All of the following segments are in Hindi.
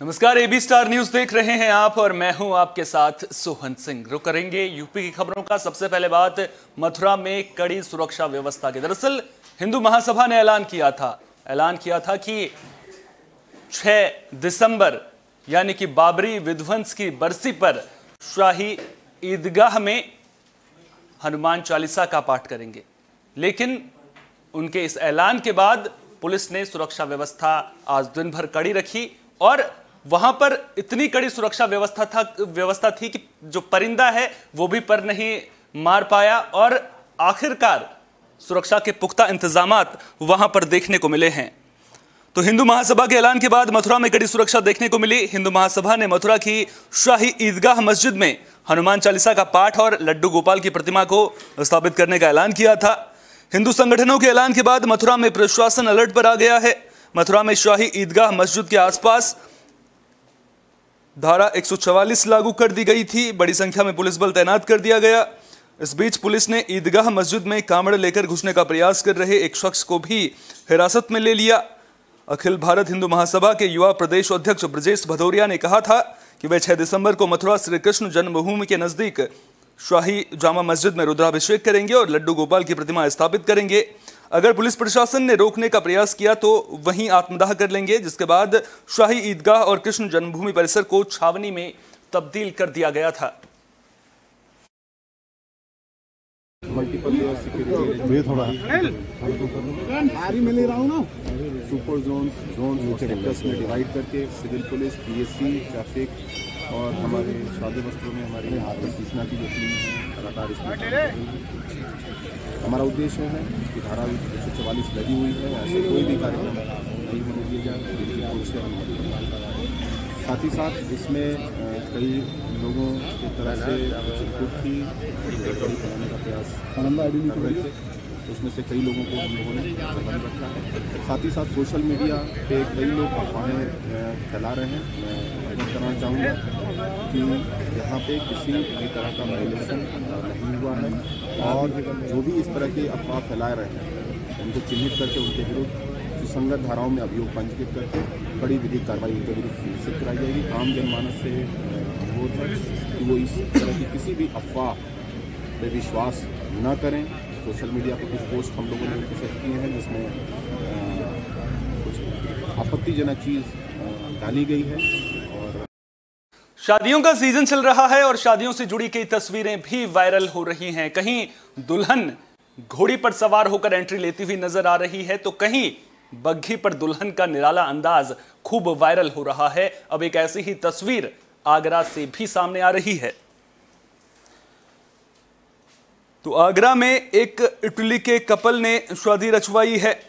नमस्कार, एबी स्टार न्यूज देख रहे हैं आप और मैं हूं आपके साथ सोहन सिंह। रुक करेंगे यूपी की खबरों का। सबसे पहले बात मथुरा में कड़ी सुरक्षा व्यवस्था की। दरअसल हिंदू महासभा ने ऐलान किया था कि 6 दिसंबर यानी कि बाबरी विध्वंस की बरसी पर शाही ईदगाह में हनुमान चालीसा का पाठ करेंगे। लेकिन उनके इस ऐलान के बाद पुलिस ने सुरक्षा व्यवस्था आज दिन भर कड़ी रखी और वहां पर इतनी कड़ी सुरक्षा व्यवस्था थी कि जो परिंदा है वो भी पर नहीं मार पाया और आखिरकार सुरक्षा के पुख्ता इंतजामात वहां पर देखने को मिले हैं। तो हिंदू महासभा के ऐलान के बाद मथुरा में कड़ी सुरक्षा देखने को मिली। हिंदू महासभा ने मथुरा की शाही ईदगाह मस्जिद में हनुमान चालीसा का पाठ और लड्डू गोपाल की प्रतिमा को स्थापित करने का ऐलान किया था। हिंदू संगठनों के ऐलान के बाद मथुरा में प्रशासन अलर्ट पर आ गया है। मथुरा में शाही ईदगाह मस्जिद के आसपास धारा 144 लागू कर दी गई थी। बड़ी संख्या में पुलिस बल तैनात कर दिया गया। इस बीच पुलिस ने ईदगाह मस्जिद में कांवड़ लेकर घुसने का प्रयास कर रहे एक शख्स को भी हिरासत में ले लिया। अखिल भारत हिंदू महासभा के युवा प्रदेश अध्यक्ष ब्रजेश भदौरिया ने कहा था कि वे 6 दिसंबर को मथुरा श्री कृष्ण जन्मभूमि के नजदीक शाही जामा मस्जिद में रुद्राभिषेक करेंगे और लड्डू गोपाल की प्रतिमा स्थापित करेंगे। अगर पुलिस प्रशासन ने रोकने का प्रयास किया तो वहीं आत्मदाह कर लेंगे, जिसके बाद शाही ईदगाह और कृष्ण जन्मभूमि परिसर को छावनी में तब्दील कर दिया गया था। मल्टीपल लेयर सिक्योरिटी थोड़ा मिल रहा हूँ ना। सुपर जोन सेक्टर्स में डिवाइड करके सिविल पुलिस, पीएससी, ट्रैफिक और हमारे सादे वस्त्रों में हमारे सूचना की जो टीम है लगातार इसमें हमारा उद्देश्य है कि धारा 144 लगी हुई है, ऐसे कोई भी कार्यक्रम नहीं होने दिए जाए जिनकी ओर से हम साथ ही साथ इसमें कई लोगों की तरह से छुटपुट थी बनाने का प्रयास कर रहे थे, उसमें से कई लोगों को हम लोगों ने बंद रखा है। साथ ही साथ सोशल मीडिया पे कई लोग अफवाहें फैला रहे हैं। मैं एडमिट करना चाहूँगा कि यहाँ पे किसी भी तरह का वायलेशन नहीं हुआ है और जो भी इस तरह की अफवाह फैला रहे हैं उनको चिन्हित करके उनके विरुद्ध सुसंगत धाराओं में अभियोग पंजीकृत करके कड़ी विधिक कार्रवाई उनके विरुद्ध सुनिश्चित कराई जाएगी। आम जनमानस से अनुरोध है कि वो इस तरह की किसी भी अफवाह पे विश्वास न करें। सोशल मीडिया पर कुछ पोस्ट हम लोगों ने उनके साथ किए हैं जिसमें कुछ आपत्तिजनक चीज़ डाली गई है। और शादियों का सीजन चल रहा है और शादियों से जुड़ी कई तस्वीरें भी वायरल हो रही हैं। कहीं दुल्हन घोड़ी पर सवार होकर एंट्री लेती हुई नजर आ रही है तो कहीं बग्घी पर दुल्हन का निराला अंदाज खूब वायरल हो रहा है। अब एक ऐसी ही तस्वीर आगरा से भी सामने आ रही है। तो आगरा में एक इटली के कपल ने शादी रचवाई है।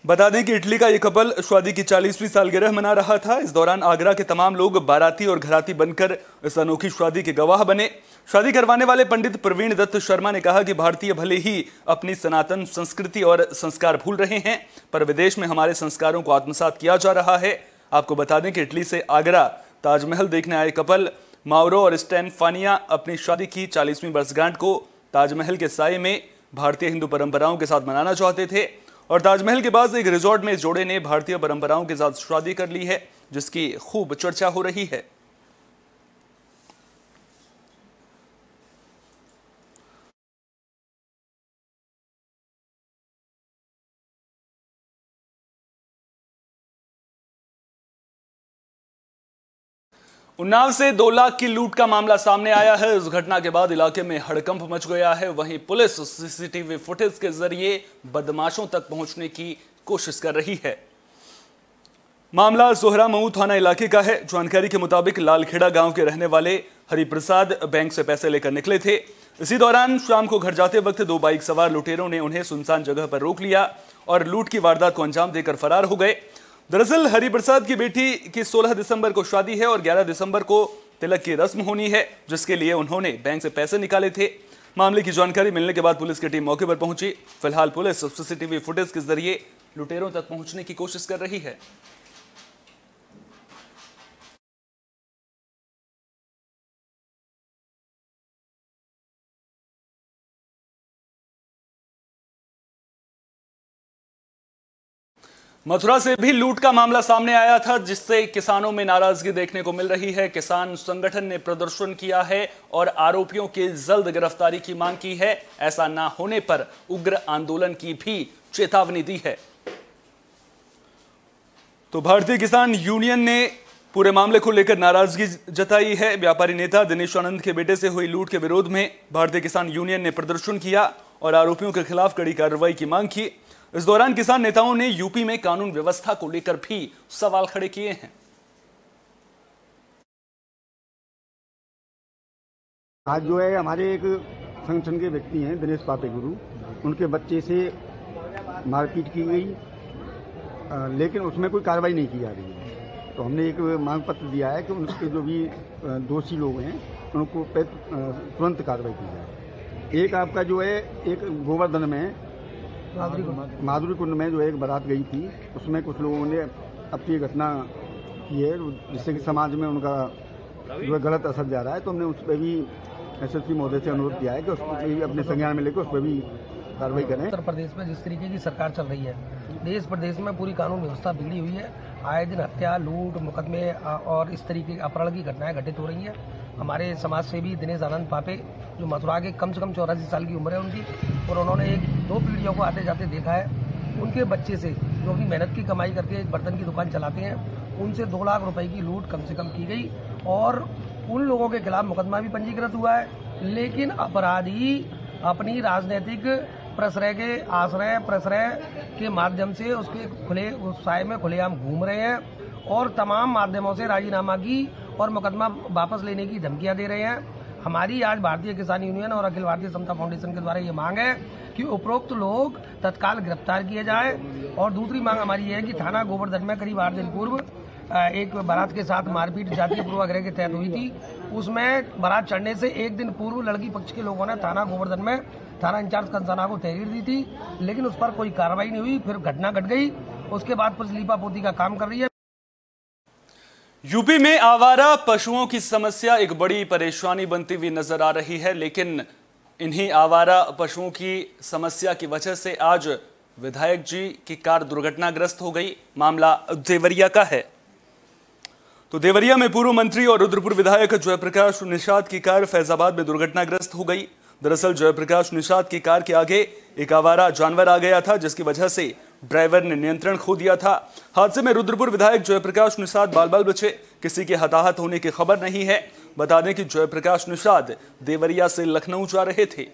बता दें कि इटली का यह कपल शादी की 40वीं सालगिरह मना रहा था। इस दौरान आगरा के तमाम लोग बाराती और घराती बनकर इस अनोखी शादी के गवाह बने। शादी करवाने वाले पंडित प्रवीण दत्त शर्मा ने कहा कि भारतीय भले ही अपनी सनातन संस्कृति और संस्कार भूल रहे हैं, पर विदेश में हमारे संस्कारों को आत्मसात किया जा रहा है। आपको बता दें कि इटली से आगरा ताजमहल देखने आए कपल माउरो और स्टेफानिया अपनी शादी की 40वीं वर्षगांठ को ताजमहल के साए में भारतीय हिंदू परंपराओं के साथ मनाना चाहते थे और ताजमहल के पास एक रिजॉर्ट में इस जोड़े ने भारतीय परंपराओं के साथ शादी कर ली है, जिसकी खूब चर्चा हो रही है। उन्नाव से 2 लाख की लूट का मामला सामने आया है। इस घटना के बाद इलाके में हड़कंप मच गया है। वहीं पुलिस सीसीटीवी फुटेज के जरिए बदमाशों तक पहुंचने की कोशिश कर रही है। मामला सोहरा मऊ थाना इलाके का है। जानकारी के मुताबिक लालखेड़ा गांव के रहने वाले हरिप्रसाद बैंक से पैसे लेकर निकले थे। इसी दौरान शाम को घर जाते वक्त 2 बाइक सवार लुटेरों ने उन्हें सुनसान जगह पर रोक लिया और लूट की वारदात को अंजाम देकर फरार हो गए। दरअसल हरिप्रसाद की बेटी की 16 दिसंबर को शादी है और 11 दिसंबर को तिलक की रस्म होनी है, जिसके लिए उन्होंने बैंक से पैसे निकाले थे। मामले की जानकारी मिलने के बाद पुलिस की टीम मौके पर पहुंची। फिलहाल पुलिस सीसीटीवी फुटेज के जरिए लुटेरों तक पहुंचने की कोशिश कर रही है। मथुरा से भी लूट का मामला सामने आया था, जिससे किसानों में नाराजगी देखने को मिल रही है। किसान संगठन ने प्रदर्शन किया है और आरोपियों की जल्द गिरफ्तारी की मांग की है। ऐसा ना होने पर उग्र आंदोलन की भी चेतावनी दी है। तो भारतीय किसान यूनियन ने पूरे मामले को लेकर नाराजगी जताई है। व्यापारी नेता दिनेश आनंद के बेटे से हुई लूट के विरोध में भारतीय किसान यूनियन ने प्रदर्शन किया और आरोपियों के खिलाफ कड़ी कार्रवाई की मांग की। इस दौरान किसान नेताओं ने यूपी में कानून व्यवस्था को लेकर भी सवाल खड़े किए हैं। आज जो है हमारे एक संगठन के व्यक्ति हैं दिनेश पापे गुरु, उनके बच्चे से मारपीट की गई, लेकिन उसमें कोई कार्रवाई नहीं की जा रही है। तो हमने एक मांग पत्र दिया है कि उनके जो भी दोषी लोग हैं उनको तुरंत कार्रवाई की जाए। एक आपका जो है एक गोवर्धन में माधुरी कुंड में जो एक बारात गई थी, उसमें कुछ लोगों ने अपनी घटना की है जिससे कि समाज में उनका जो है गलत असर जा रहा है। तो हमने उस पर भी एसएसपी महोदय से अनुरोध किया है कि उस पर भी अपने संज्ञान में लेकर उस पर भी कार्रवाई करें। उत्तर प्रदेश में जिस तरीके की सरकार चल रही है, देश प्रदेश में पूरी कानून व्यवस्था बिगड़ी हुई है। आए दिन हत्या, लूट, मुकदमे और इस तरीके की अपहरण की घटनाएं घटित हो रही हैं। हमारे समाज सेवी दिनेश आनंद पापे, जो मथुरा के कम से कम 84 साल की उम्र है उनकी, और उन्होंने 1-2 पीढ़ियों को आते जाते देखा है। उनके बच्चे से, जो अपनी मेहनत की कमाई करके एक बर्तन की दुकान चलाते हैं, उनसे 2 लाख रुपए की लूट कम से कम की गई और उन लोगों के खिलाफ मुकदमा भी पंजीकृत हुआ है। लेकिन अपराधी अपनी राजनीतिक प्रश्रय के माध्यम से उसके उस साय में खुलेआम घूम रहे हैं और तमाम माध्यमों से राजीनामा की और मुकदमा वापस लेने की धमकियां दे रहे हैं। हमारी आज भारतीय किसान यूनियन और अखिल भारतीय समता फाउंडेशन के द्वारा ये मांग है कि उपरोक्त लोग तत्काल गिरफ्तार किए जाए। और दूसरी मांग हमारी ये है कि थाना गोवर्धन में करीब 8 दिन पूर्व एक बारात के साथ मारपीट जातीय पूर्वाग्रह के तहत हुई थी। उसमें बारात चढ़ने से 1 दिन पूर्व लड़की पक्ष के लोगों ने थाना गोवर्धन में थाना इंचार्ज कंसाना को तहरीर दी थी, लेकिन उस पर कोई कार्रवाई नहीं हुई। फिर घटना घट गई, उसके बाद पुलिस लीपापोती का काम कर रही है। यूपी में आवारा पशुओं की समस्या एक बड़ी परेशानी बनती हुई नजर आ रही है, लेकिन इन्हीं आवारा पशुओं की समस्या की वजह से आज विधायक जी की कार दुर्घटनाग्रस्त हो गई। मामला देवरिया का है। तो देवरिया में पूर्व मंत्री और रुद्रपुर विधायक जयप्रकाश निषाद की कार फैजाबाद में दुर्घटनाग्रस्त हो गई। दरअसल जयप्रकाश निषाद की कार के आगे एक आवारा जानवर आ गया था, जिसकी वजह से ड्राइवर ने नियंत्रण खो दिया था। हादसे में रुद्रपुर विधायक जयप्रकाश निषाद बाल-बाल बचे, किसी के हताहत होने की खबर नहीं है। बता दें कि जयप्रकाश निषाद देवरिया से लखनऊ जा रहे थे।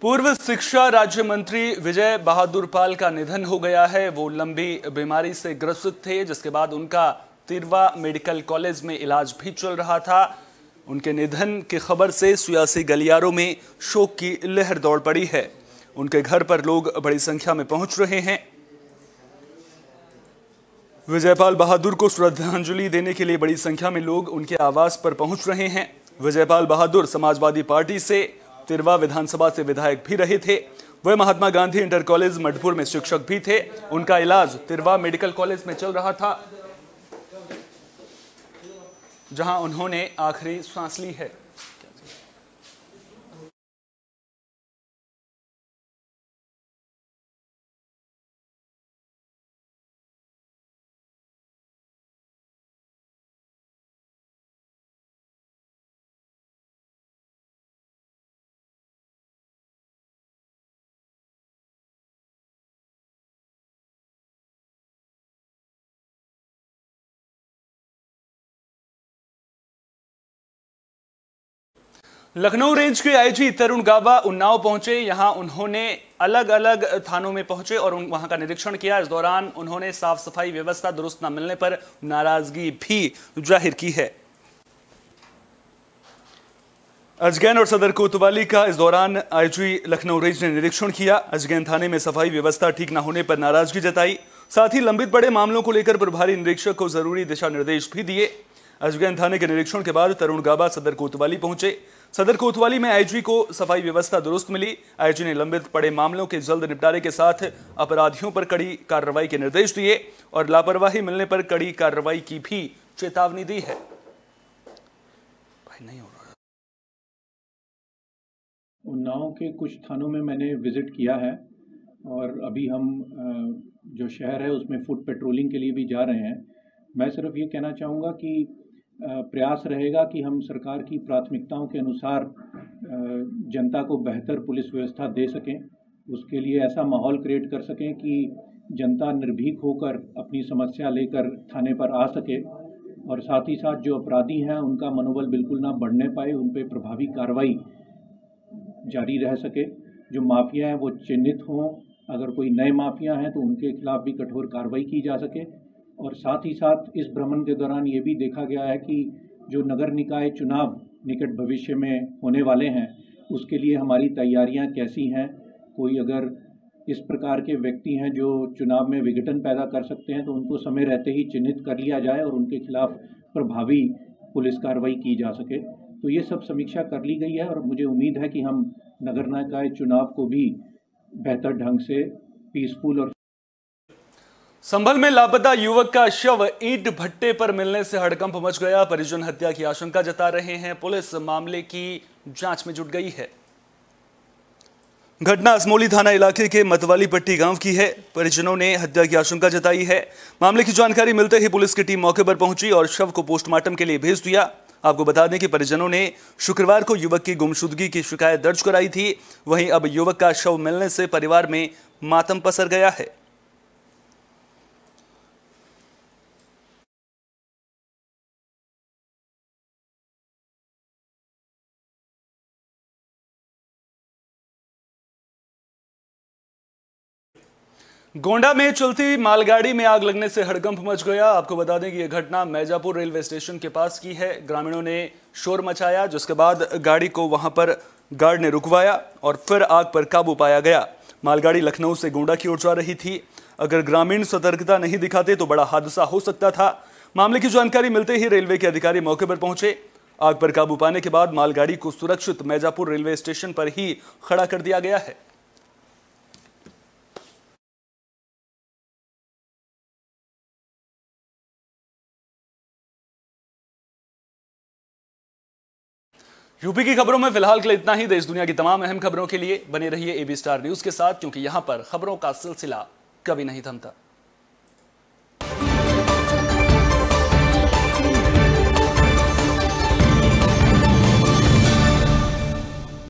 पूर्व शिक्षा राज्य मंत्री विजय बहादुर पाल का निधन हो गया है। वो लंबी बीमारी से ग्रसित थे, जिसके बाद उनका तिरवा मेडिकल कॉलेज में इलाज भी चल रहा था। उनके निधन की खबर से सियासी गलियारों में शोक की लहर दौड़ पड़ी है। उनके घर पर लोग बड़ी संख्या में पहुंच रहे हैं। विजयपाल बहादुर को श्रद्धांजलि देने के लिए बड़ी संख्या में लोग उनके आवास पर पहुंच रहे हैं। विजयपाल बहादुर समाजवादी पार्टी से तिरवा विधानसभा से विधायक भी रहे थे। वह महात्मा गांधी इंटर कॉलेज मधुपुर में शिक्षक भी थे। उनका इलाज तिरवा मेडिकल कॉलेज में चल रहा था, जहां उन्होंने आखिरी सांस ली है। लखनऊ रेंज के आईजी तरुण गाबा उन्नाव पहुंचे। यहां उन्होंने अलग अलग थानों में पहुंचे और वहां का निरीक्षण किया। इस दौरान उन्होंने साफ सफाई व्यवस्था दुरुस्त न मिलने पर नाराजगी भी जाहिर की है। अजगैन और सदर कोतवाली का इस दौरान आईजी लखनऊ रेंज ने निरीक्षण किया। अजगैन थाने में सफाई व्यवस्था ठीक न होने पर नाराजगी जताई। साथ ही लंबित पड़े मामलों को लेकर प्रभारी निरीक्षक को जरूरी दिशा निर्देश भी दिए। अजगैन थाने के निरीक्षण के बाद तरुण गाबा सदर कोतवाली पहुंचे। सदर कोतवाली में आईजी को सफाई व्यवस्था दुरुस्त मिली। आईजी ने लंबित पड़े मामलों के जल्द निपटारे के साथ अपराधियों पर कड़ी कार्रवाई के निर्देश दिए और लापरवाही मिलने पर कड़ी कार्रवाई की भी चेतावनी दी है। नहीं हो रहा। उन्नाव के कुछ थानों में मैंने विजिट किया है और अभी हम जो शहर है उसमें फुट पेट्रोलिंग के लिए भी जा रहे हैं। मैं सिर्फ ये कहना चाहूँगा कि प्रयास रहेगा कि हम सरकार की प्राथमिकताओं के अनुसार जनता को बेहतर पुलिस व्यवस्था दे सकें, उसके लिए ऐसा माहौल क्रिएट कर सकें कि जनता निर्भीक होकर अपनी समस्या लेकर थाने पर आ सके और साथ ही साथ जो अपराधी हैं उनका मनोबल बिल्कुल ना बढ़ने पाए, उन पर प्रभावी कार्रवाई जारी रह सके। जो माफिया हैं वो चिन्हित हों, अगर कोई नए माफिया हैं तो उनके खिलाफ भी कठोर कार्रवाई की जा सके। और साथ ही साथ इस भ्रमण के दौरान ये भी देखा गया है कि जो नगर निकाय चुनाव निकट भविष्य में होने वाले हैं उसके लिए हमारी तैयारियां कैसी हैं। कोई अगर इस प्रकार के व्यक्ति हैं जो चुनाव में विघटन पैदा कर सकते हैं तो उनको समय रहते ही चिन्हित कर लिया जाए और उनके खिलाफ प्रभावी पुलिस कार्रवाई की जा सके। तो ये सब समीक्षा कर ली गई है और मुझे उम्मीद है कि हम नगर निकाय चुनाव को भी बेहतर ढंग से पीसफुल और संभल में लापता युवक का शव ईंट भट्टे पर मिलने से हड़कंप मच गया। परिजन हत्या की आशंका जता रहे हैं। पुलिस मामले की जांच में जुट गई है। घटना असमोली थाना इलाके के मतवाली पट्टी गांव की है। परिजनों ने हत्या की आशंका जताई है। मामले की जानकारी मिलते ही पुलिस की टीम मौके पर पहुंची और शव को पोस्टमार्टम के लिए भेज दिया। आपको बता दें कि परिजनों ने शुक्रवार को युवक की गुमशुदगी की शिकायत दर्ज कराई थी। वहीं अब युवक का शव मिलने से परिवार में मातम पसर गया है। गोंडा में चलती मालगाड़ी में आग लगने से हड़कंप मच गया। आपको बता दें कि यह घटना मैजापुर रेलवे स्टेशन के पास की है। ग्रामीणों ने शोर मचाया, जिसके बाद गाड़ी को वहां पर गार्ड ने रुकवाया और फिर आग पर काबू पाया गया। मालगाड़ी लखनऊ से गोंडा की ओर जा रही थी। अगर ग्रामीण सतर्कता नहीं दिखाते तो बड़ा हादसा हो सकता था। मामले की जानकारी मिलते ही रेलवे के अधिकारी मौके पर पहुंचे। आग पर काबू पाने के बाद मालगाड़ी को सुरक्षित मैजापुर रेलवे स्टेशन पर ही खड़ा कर दिया गया है। यूपी की खबरों में फिलहाल के लिए इतना ही। देश दुनिया की तमाम अहम खबरों के लिए बने रहिए AB स्टार न्यूज के साथ, क्योंकि यहां पर खबरों का सिलसिला कभी नहीं थमता।